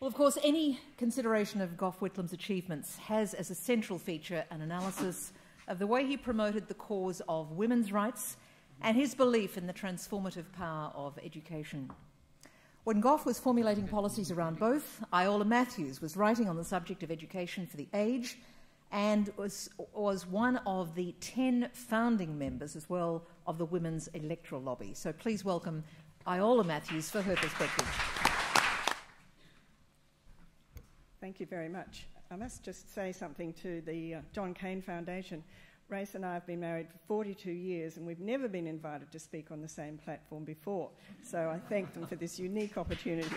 Well, of course, any consideration of Gough Whitlam's achievements has as a central feature an analysis of the way he promoted the cause of women's rights and his belief in the transformative power of education. When Gough was formulating policies around both, Iola Mathews was writing on the subject of education for the age and was one of the 10 founding members as well of the Women's Electoral Lobby. So please welcome Iola Mathews for her perspective. Thank you very much. I must just say something to the John Cain Foundation. Race and I have been married for 42 years and we've never been invited to speak on the same platform before. So I thank them for this unique opportunity.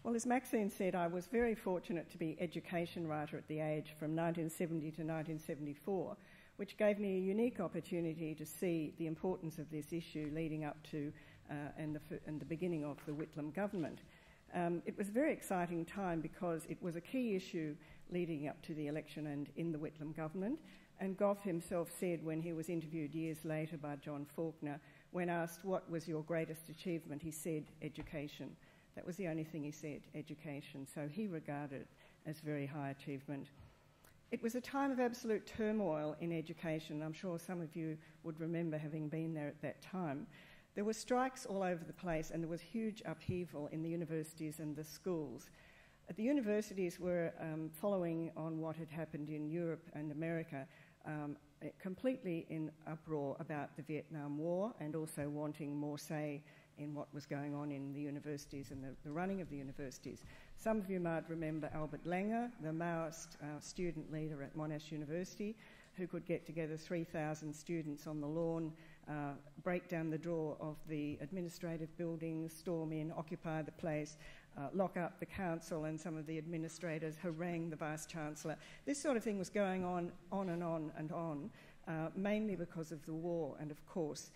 Well, as Maxine said, I was very fortunate to be education writer at the Age from 1970 to 1974, which gave me a unique opportunity to see the importance of this issue leading up to and the beginning of the Whitlam government. It was a very exciting time because it was a key issue leading up to the election and in the Whitlam government. And Gough himself said when he was interviewed years later by John Faulkner, when asked what was your greatest achievement, he said education. That was the only thing he said, education. So he regarded it as very high achievement. It was a time of absolute turmoil in education. I'm sure some of you would remember having been there at that time. There were strikes all over the place and there was huge upheaval in the universities and the schools. The universities were following on what had happened in Europe and America, completely in uproar about the Vietnam War and also wanting more say in what was going on in the universities and the running of the universities. Some of you might remember Albert Langer, the Maoist student leader at Monash University, who could get together 3,000 students on the lawn, break down the door of the administrative buildings, storm in, occupy the place, lock up the council and some of the administrators, harangue the Vice-Chancellor. This sort of thing was going on and on and on, mainly because of the war. And of course,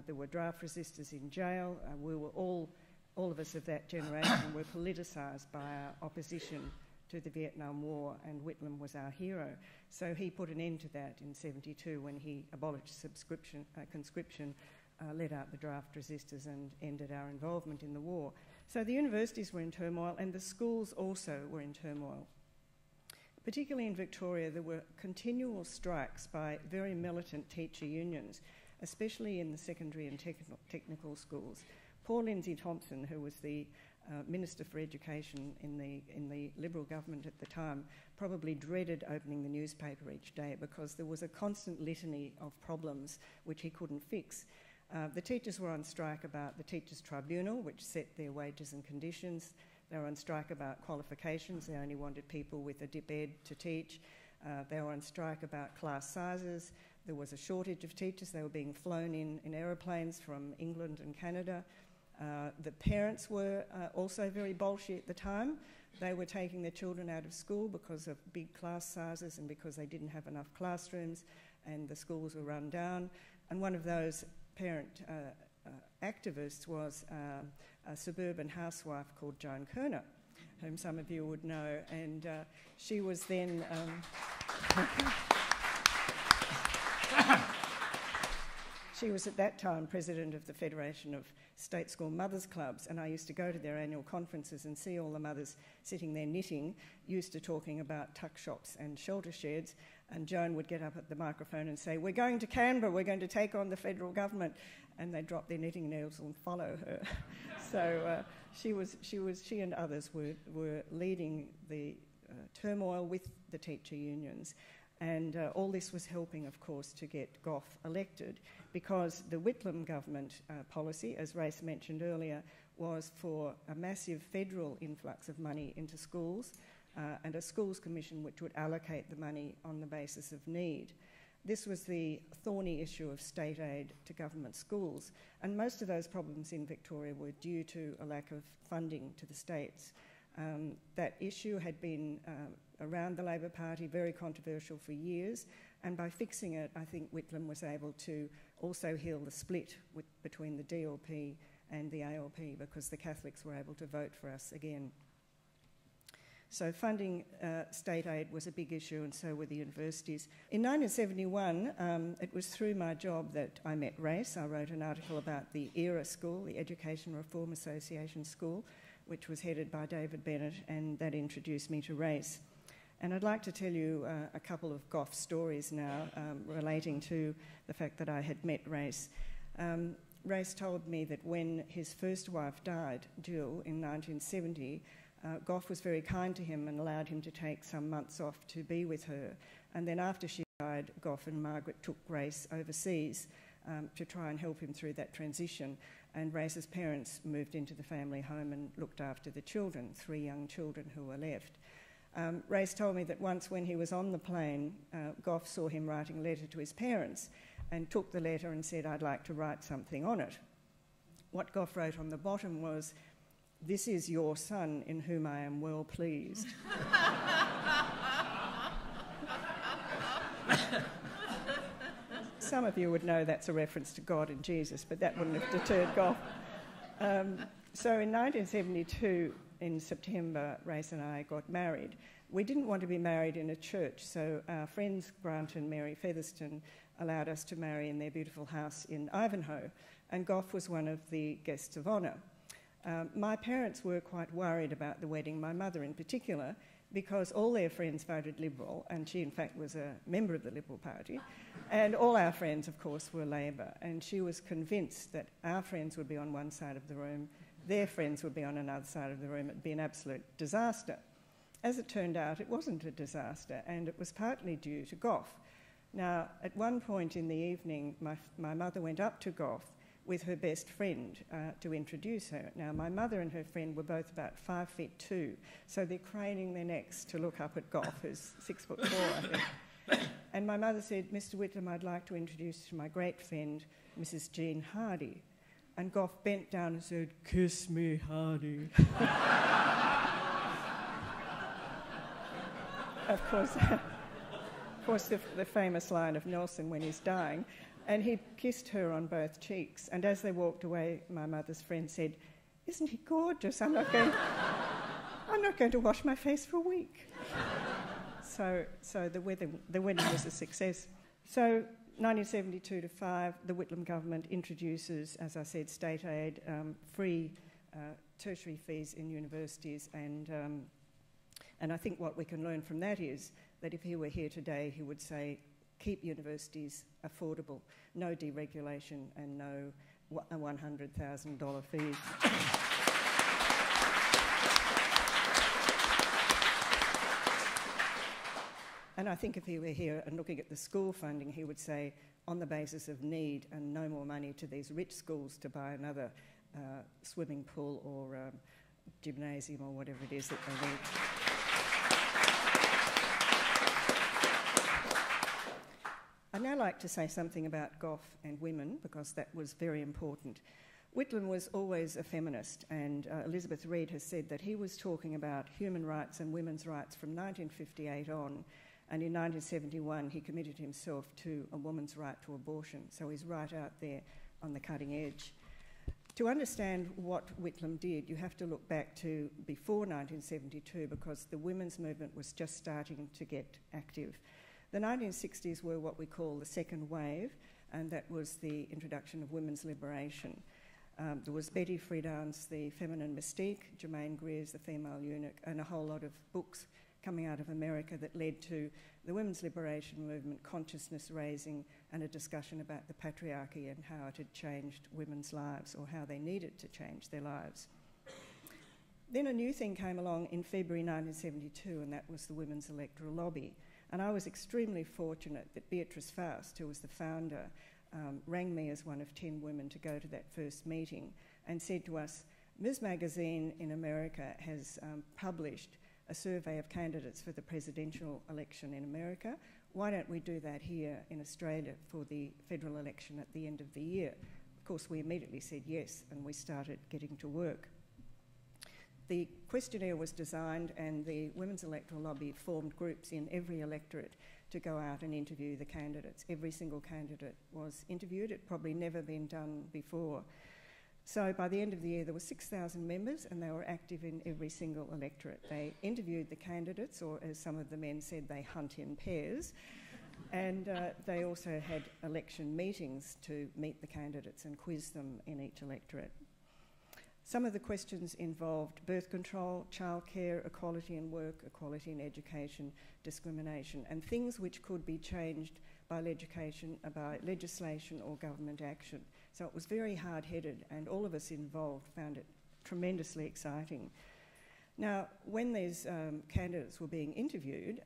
there were draft resistors in jail. We were all of us of that generation were politicised by our opposition to the Vietnam War, and Whitlam was our hero. So he put an end to that in 1972 when he abolished conscription, let out the draft resistors and ended our involvement in the war. So the universities were in turmoil and the schools also were in turmoil. Particularly in Victoria, there were continual strikes by very militant teacher unions, especially in the secondary and technical schools. Paul Lindsay Thompson, who was the Minister for Education in the Liberal government at the time, probably dreaded opening the newspaper each day because there was a constant litany of problems which he couldn't fix. The teachers were on strike about the Teachers' Tribunal, which set their wages and conditions. They were on strike about qualifications. They only wanted people with a dip ed to teach. They were on strike about class sizes. There was a shortage of teachers. They were being flown in aeroplanes from England and Canada. The parents were also very bolshy at the time. They were taking their children out of school because of big class sizes and because they didn't have enough classrooms and the schools were run down. And one of those parent activists was a suburban housewife called Joan Kerner, whom some of you would know. And she was then... She was at that time president of the Federation of State School Mothers Clubs, and I used to go to their annual conferences and see all the mothers sitting there knitting, used to talking about tuck shops and shelter sheds, and Joan would get up at the microphone and say, "We're going to Canberra, we're going to take on the federal government," and they'd drop their knitting needles and follow her. So she and others were leading the turmoil with the teacher unions. And all this was helping, of course, to get Gough elected because the Whitlam government policy, as Race mentioned earlier, was for a massive federal influx of money into schools and a schools commission which would allocate the money on the basis of need. This was the thorny issue of state aid to government schools, and most of those problems in Victoria were due to a lack of funding to the states. That issue had been around the Labor Party, very controversial for years, and by fixing it, I think Whitlam was able to also heal the split between the DLP and the ALP because the Catholics were able to vote for us again. So funding state aid was a big issue, and so were the universities. In 1971, it was through my job that I met Race. I wrote an article about the ERA School, the Education Reform Association School, which was headed by David Bennett, and that introduced me to Race. And I'd like to tell you a couple of Gough stories now relating to the fact that I had met Race. Race told me that when his first wife died, Jill, in 1970, Gough was very kind to him and allowed him to take some months off to be with her. And then after she died, Gough and Margaret took Race overseas to try and help him through that transition. And Race's parents moved into the family home and looked after the children, 3 young children who were left. Race told me that once when he was on the plane, Gough saw him writing a letter to his parents and took the letter and said, "I'd like to write something on it." What Gough wrote on the bottom was, "This is your son in whom I am well pleased." Some of you would know that's a reference to God and Jesus, but that wouldn't have deterred Gough. So in 1972, in September, Race and I got married. We didn't want to be married in a church, so our friends Grant and Mary Featherston allowed us to marry in their beautiful house in Ivanhoe, and Gough was one of the guests of honour. My parents were quite worried about the wedding, my mother in particular, because all their friends voted Liberal, and she in fact was a member of the Liberal Party, and all our friends, of course, were Labor, and she was convinced that our friends would be on one side of the room, their friends would be on another side of the room. It'd be an absolute disaster. As it turned out, it wasn't a disaster, and it was partly due to Gough. Now, at one point in the evening, my mother went up to Gough with her best friend to introduce her. Now, my mother and her friend were both about 5'2", so they're craning their necks to look up at Gough, who's 6'4", I think. And my mother said, "Mr. Whitlam, I'd like to introduce you to my great friend, Mrs. Jean Hardy." And Gough bent down and said, "Kiss me, Hardy." Of course, the famous line of Nelson when he's dying. And he kissed her on both cheeks. And as they walked away, my mother's friend said, "Isn't he gorgeous? I'm not going to wash my face for a week." So the wedding was a success. So 1972 to 5, the Whitlam government introduces, as I said, state aid, free tertiary fees in universities, and I think what we can learn from that is that if he were here today, he would say, keep universities affordable, no deregulation and no $100,000 fees. And I think if he were here and looking at the school funding, he would say, on the basis of need and no more money to these rich schools to buy another swimming pool or gymnasium or whatever it is that they need. I'd now like to say something about Gough and women, because that was very important. Whitlam was always a feminist, and Elizabeth Reed has said that he was talking about human rights and women's rights from 1958 on, and in 1971 he committed himself to a woman's right to abortion, so he's right out there on the cutting edge. To understand what Whitlam did, you have to look back to before 1972, because the women's movement was just starting to get active. The 1960s were what we call the second wave, and that was the introduction of women's liberation. There was Betty Friedan's The Feminine Mystique, Germaine Greer's The Female Eunuch, and a whole lot of books coming out of America that led to the women's liberation movement, consciousness raising, and a discussion about the patriarchy and how it had changed women's lives, or how they needed to change their lives. Then a new thing came along in February 1972, and that was the Women's Electoral Lobby. And I was extremely fortunate that Beatrice Faust, who was the founder, rang me as one of 10 women to go to that first meeting and said to us, Ms. Magazine in America has published a survey of candidates for the presidential election in America. Why don't we do that here in Australia for the federal election at the end of the year? Of course, we immediately said yes, and we started getting to work. The questionnaire was designed, and the Women's Electoral Lobby formed groups in every electorate to go out and interview the candidates. Every single candidate was interviewed. It probably never been done before. So by the end of the year, there were 6,000 members, and they were active in every single electorate. They interviewed the candidates, or as some of the men said, they hunt in pairs. And they also had election meetings to meet the candidates and quiz them in each electorate. Some of the questions involved birth control, childcare, equality in work, equality in education, discrimination, and things which could be changed by legislation or government action. So it was very hard-headed, and all of us involved found it tremendously exciting. Now, when these candidates were being interviewed,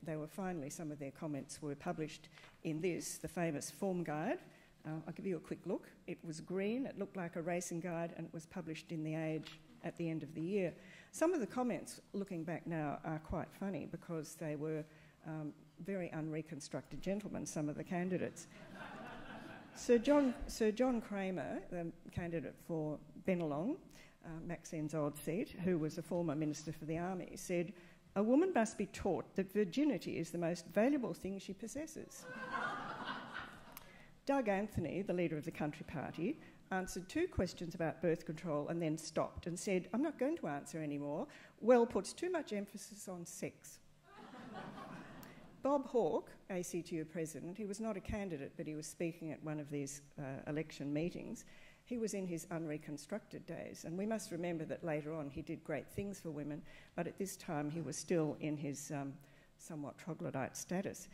some of their comments were published in this, the famous form guide. I'll give you a quick look. It was green, it looked like a racing guide, and it was published in The Age at the end of the year. Some of the comments, looking back now, are quite funny because they were very unreconstructed gentlemen, some of the candidates. Sir John Kramer, the candidate for Bennelong, Maxine's old seat, who was a former Minister for the Army, said, "A woman must be taught that virginity is the most valuable thing she possesses." Doug Anthony, the leader of the Country Party, answered 2 questions about birth control and then stopped and said, "I'm not going to answer anymore. Well, puts too much emphasis on sex." Bob Hawke, ACTU president, he was not a candidate, but he was speaking at one of these election meetings. He was in his unreconstructed days, and we must remember that later on he did great things for women, but at this time he was still in his somewhat troglodyte status.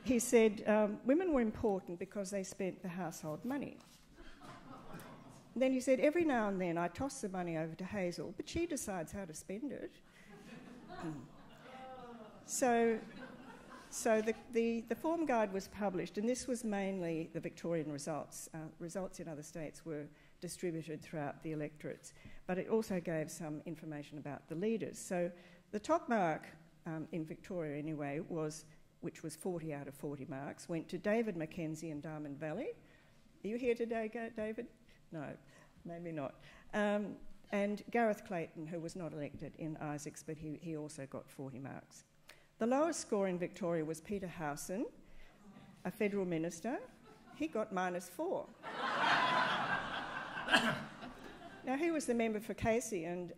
He said women were important because they spent the household money. And then he said, "Every now and then I toss the money over to Hazel, but she decides how to spend it." So the form guide was published, and this was mainly the Victorian results. Results in other states were distributed throughout the electorates, but it also gave some information about the leaders. So the top mark in Victoria anyway which was 40 out of 40 marks, went to David Mackenzie in Diamond Valley. Are you here today, David? No, maybe not. And Gareth Clayton, who was not elected in Isaacs, but he also got 40 marks. The lowest score in Victoria was Peter Howson, a federal minister. He got -4. Now, he was the member for Casey, and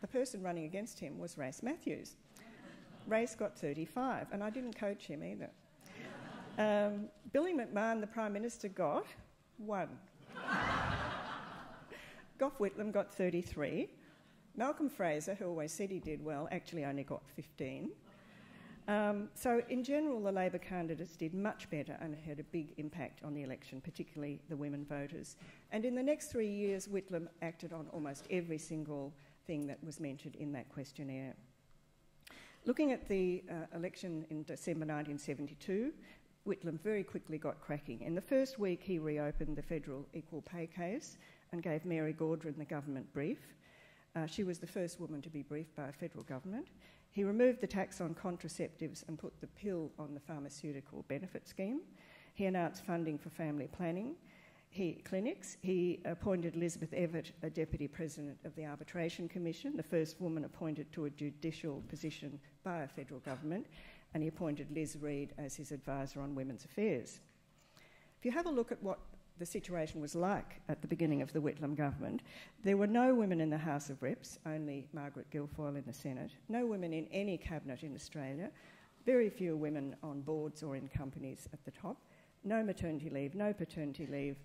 the person running against him was Mathews. Race got 35, and I didn't coach him either. Billy McMahon, the Prime Minister, got 1. Gough Whitlam got 33. Malcolm Fraser, who always said he did well, actually only got 15. So in general, the Labor candidates did much better and had a big impact on the election, particularly the women voters. And in the next 3 years, Whitlam acted on almost every single thing that was mentioned in that questionnaire. Looking at the election in December 1972, Whitlam very quickly got cracking. In the first week, he reopened the federal equal pay case and gave Mary Gaudron the government brief. She was the first woman to be briefed by a federal government. He removed the tax on contraceptives and put the pill on the pharmaceutical benefit scheme. He announced funding for family planning clinics. He appointed Elizabeth Evatt a Deputy President of the Arbitration Commission, the first woman appointed to a judicial position by a federal government, and he appointed Liz Reid as his advisor on women's affairs. If you have a look at what the situation was like at the beginning of the Whitlam government, there were no women in the House of Reps, only Margaret Guilfoyle in the Senate, no women in any cabinet in Australia, very few women on boards or in companies at the top, no maternity leave, no paternity leave,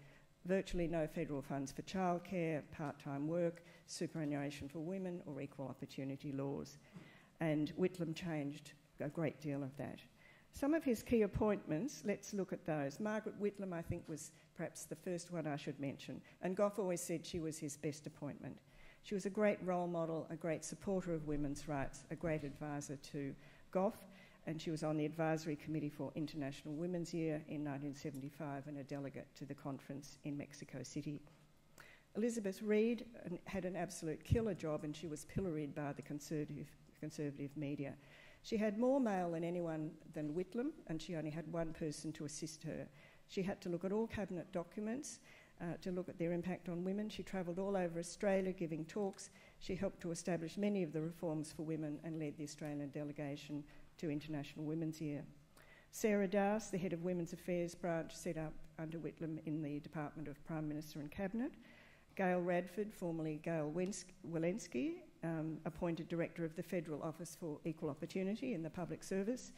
virtually no federal funds for childcare, part-time work, superannuation for women or equal opportunity laws. And Whitlam changed a great deal of that. Some of his key appointments, let's look at those. Margaret Whitlam, I think, was perhaps the first one I should mention, and Gough always said she was his best appointment. She was a great role model, a great supporter of women's rights, a great advisor to Gough, and she was on the Advisory Committee for International Women's Year in 1975 and a delegate to the conference in Mexico City. Elizabeth Reid had an absolute killer job, and she was pilloried by the conservative media. She had more mail than anyone than Whitlam, and she only had one person to assist her. She had to look at all cabinet documents to look at their impact on women. She travelled all over Australia giving talks. She helped to establish many of the reforms for women and led the Australian delegation to International Women's Year. Sarah Dowse, the head of Women's Affairs branch set up under Whitlam in the Department of Prime Minister and Cabinet. Gail Radford, formerly Gail Walensky, appointed Director of the Federal Office for Equal Opportunity in the Public Service.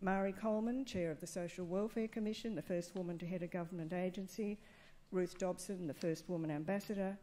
Mari Coleman, Chair of the Social Welfare Commission, the first woman to head a government agency. Ruth Dobson, the first woman ambassador.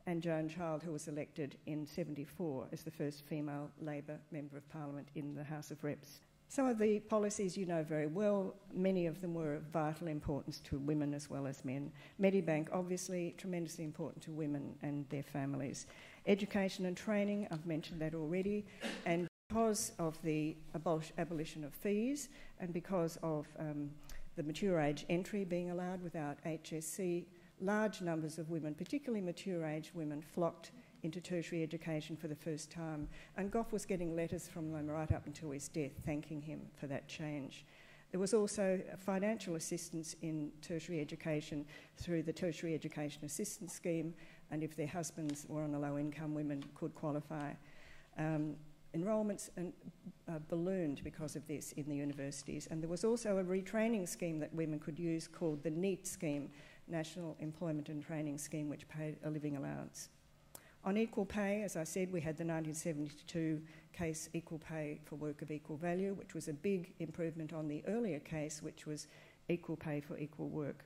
And Joan Child, who was elected in 1974 as the first female Labor Member of Parliament in the House of Reps. Some of the policies you know very well, many of them were of vital importance to women as well as men. Medibank, obviously, tremendously important to women and their families. Education and training, I've mentioned that already, and because of the abolition of fees and because of the mature age entry being allowed without HSC, large numbers of women, particularly mature age women, flocked into tertiary education for the first time. And Gough was getting letters from them right up until his death thanking him for that change. There was also financial assistance in tertiary education through the Tertiary Education Assistance Scheme, and if their husbands were on a low income, women could qualify. Enrolments ballooned because of this in the universities, and there was also a retraining scheme that women could use called the NEAT scheme, National Employment and Training Scheme, which paid a living allowance. On equal pay, as I said, we had the 1972 case Equal Pay for Work of Equal Value, which was a big improvement on the earlier case, which was Equal Pay for Equal Work.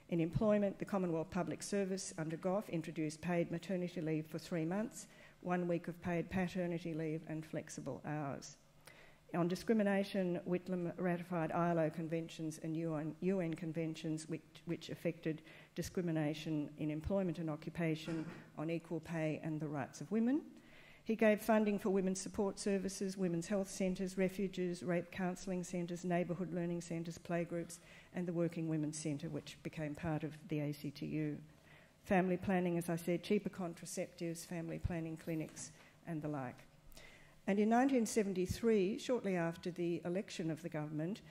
In employment, the Commonwealth Public Service under Gough introduced paid maternity leave for 3 months, 1 week of paid paternity leave and flexible hours. On discrimination, Whitlam ratified ILO conventions and UN conventions which affected discrimination in employment and occupation, on equal pay and the rights of women. He gave funding for women's support services, women's health centres, refuges, rape counselling centres, neighbourhood learning centres, playgroups, and the Working Women's Centre, which became part of the ACTU. Family planning, as I said, cheaper contraceptives, family planning clinics, and the like. And in 1973, shortly after the election of the government,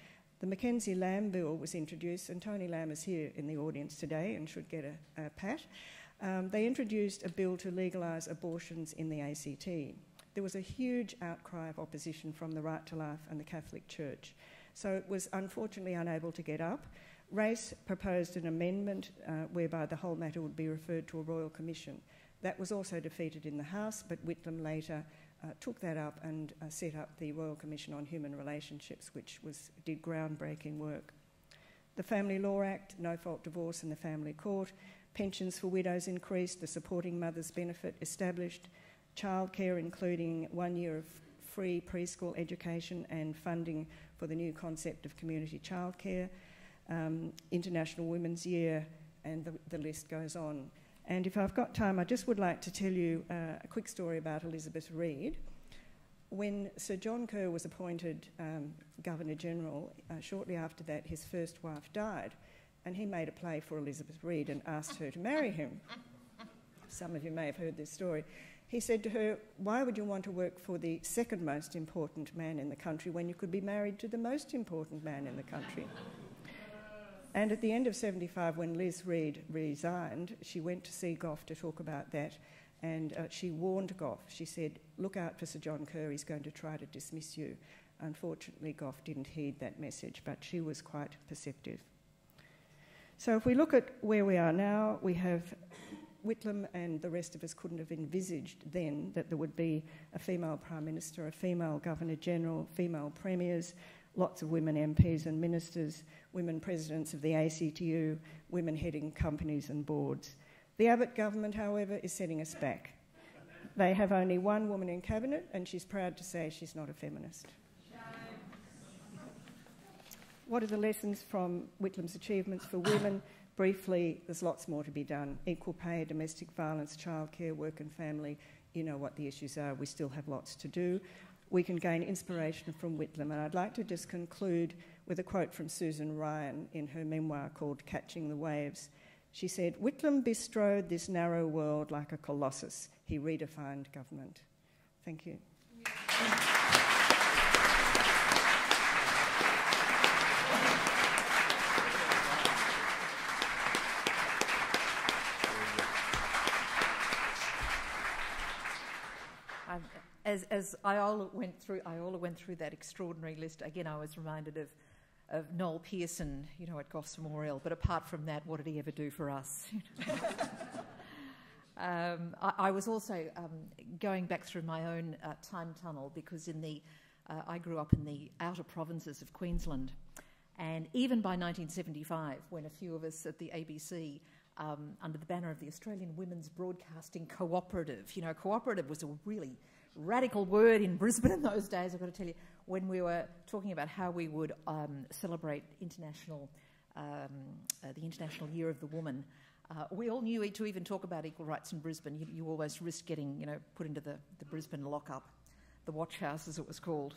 the Mackenzie-Lamb Bill was introduced, and Tony Lamb is here in the audience today and should get a pat. They introduced a bill to legalise abortions in the ACT. There was a huge outcry of opposition from the Right to Life and the Catholic Church, so it was unfortunately unable to get up. Race proposed an amendment whereby the whole matter would be referred to a Royal Commission. That was also defeated in the House, but Whitlam later took that up and set up the Royal Commission on Human Relationships, which did groundbreaking work. The Family Law Act, no-fault divorce in the family court, pensions for widows increased, the Supporting Mothers Benefit established, childcare including 1 year of free preschool education and funding for the new concept of community childcare, International Women's Year, and the list goes on. And if I've got time, I just would like to tell you a quick story about Elizabeth Reid. When Sir John Kerr was appointed Governor-General, shortly after that his first wife died, and he made a play for Elizabeth Reid and asked her to marry him. Some of you may have heard this story. He said to her, "Why would you want to work for the second most important man in the country when you could be married to the most important man in the country?" And at the end of 1975, when Liz Reid resigned, she went to see Gough to talk about that, and she warned Gough. She said, "Look out for Sir John Kerr, he's going to try to dismiss you." Unfortunately, Gough didn't heed that message, but she was quite perceptive. So if we look at where we are now, we have Whitlam and the rest of us couldn't have envisaged then that there would be a female Prime Minister, a female Governor-General, female Premiers, lots of women MPs and ministers, women presidents of the ACTU, women heading companies and boards. The Abbott government, however, is setting us back. They have only one woman in cabinet, and she's proud to say she's not a feminist. What are the lessons from Whitlam's achievements for women? Briefly, there's lots more to be done. Equal pay, domestic violence, childcare, work and family. You know what the issues are. We still have lots to do. We can gain inspiration from Whitlam. And I'd like to just conclude with a quote from Susan Ryan in her memoir called Catching the Waves. She said, "Whitlam bestrode this narrow world like a colossus. He redefined government." Thank you. As Iola went through that extraordinary list, again I was reminded of Noel Pearson, at Gough's Memorial. But apart from that, what did he ever do for us? I was also going back through my own time tunnel because I grew up in the outer provinces of Queensland, and even by 1975, when a few of us at the ABC, under the banner of the Australian Women's Broadcasting Cooperative, cooperative was a really radical word in Brisbane in those days, I've got to tell you, when we were talking about how we would celebrate the International Year of the Woman, we all knew to even talk about equal rights in Brisbane, you always risked getting put into the Brisbane lockup, the watch house as it was called.